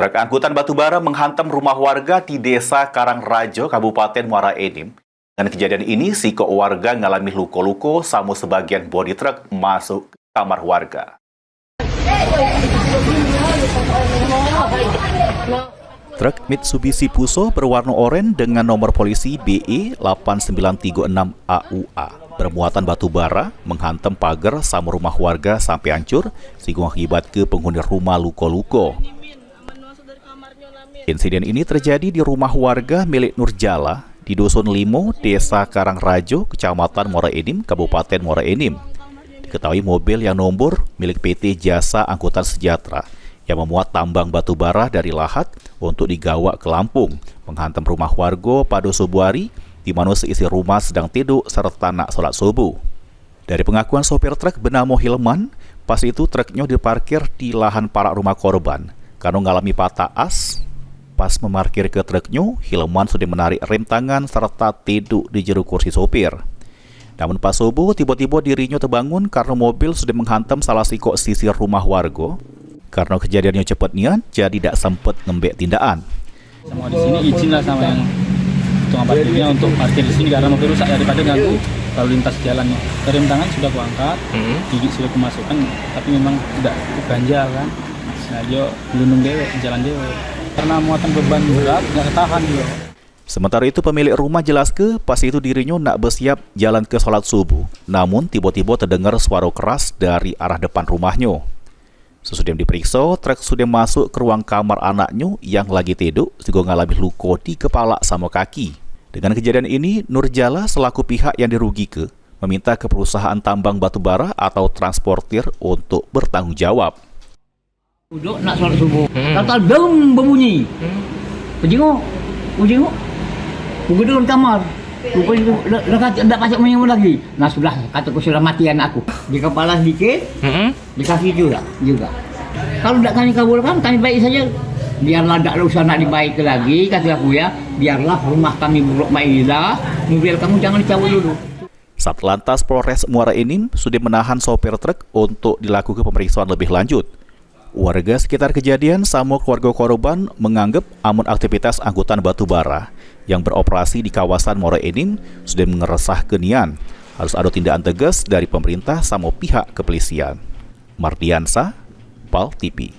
Truk angkutan batubara menghantam rumah warga di Desa Karangrajo, Kabupaten Muara Enim. Dengan kejadian ini, si warga mengalami luka-luka sama sebagian bodi truk masuk kamar warga. Truk Mitsubishi Fuso berwarna oranye dengan nomor polisi BE 8936 AUA bermuatan batu bara menghantam pagar sama rumah warga sampai hancur sehingga akibat ke penghuni rumah luka-luka. Insiden ini terjadi di rumah warga milik Nurjala di Dusun Limo, Desa Karangrajo, Kecamatan Muara Enim, Kabupaten Muara Enim. Diketahui mobil yang nomor milik PT Jasa Angkutan Sejahtera yang memuat tambang batu bara dari Lahat untuk digawa ke Lampung, menghantam rumah warga pada subuh hari, di mana seisi rumah sedang tidur serta nak sholat subuh. Dari pengakuan sopir truk bernama Hilman, pas itu truknya diparkir di lahan parak rumah korban. Karena mengalami patah as, pas memarkir ke truknya, Hilman sudah menarik rem tangan serta tidur di jero kursi sopir. Namun pas subuh, tiba-tiba dirinya terbangun karena mobil sudah menghantam salah sikok sisir rumah warga. Karena kejadiannya cepatnya, jadi tidak sempat ngembek tindakan. Semua di sini izinlah sama yang tukang parkirnya untuk parkir di sini karena mobil rusak daripada ganggu lalu lintas jalannya. Rem tangan sudah kuangkat, gigi sudah kumasukkan, tapi memang tidak ganjal kan. Nah dia gelundung dewe, jalan dewe. Karena muatan beban berat, nggak ketahan dia. Sementara itu pemilik rumah jelas pas itu dirinya nak bersiap jalan ke sholat subuh. Namun tiba-tiba terdengar suara keras dari arah depan rumahnya. Sesudah diperiksa, truk sudah masuk ke ruang kamar anaknya yang lagi tidur, juga mengalami luka di kepala sama kaki. Dengan kejadian ini, Nurjala selaku pihak yang dirugikan meminta ke perusahaan tambang batubara atau transportir untuk bertanggung jawab. Duduk nak sholat subuh, kata dong berbunyi. Pejenguk, duduk di kamar. Rupanya tidak pacak menyambut lagi. Nah sudah, kataku sudah mati anakku. Di kepala sedikit, di kaki juga. Kalau tidak kami kabulkan, kami baik saja. Biarlah tidak usah nak dibaik lagi, kata aku ya. Biarlah rumah kami buruk mailah, mobil kamu jangan dicabut dulu. Satlantas Polres Muara Enim sudah menahan sopir truk untuk dilakukan pemeriksaan lebih lanjut. Warga sekitar kejadian sama keluarga korban menganggap amun aktivitas angkutan batubara yang beroperasi di kawasan Muara Enim sudah mengeresahkan nian. Harus ada tindakan tegas dari pemerintah sama pihak kepolisian. Mardiansa, PAL TV.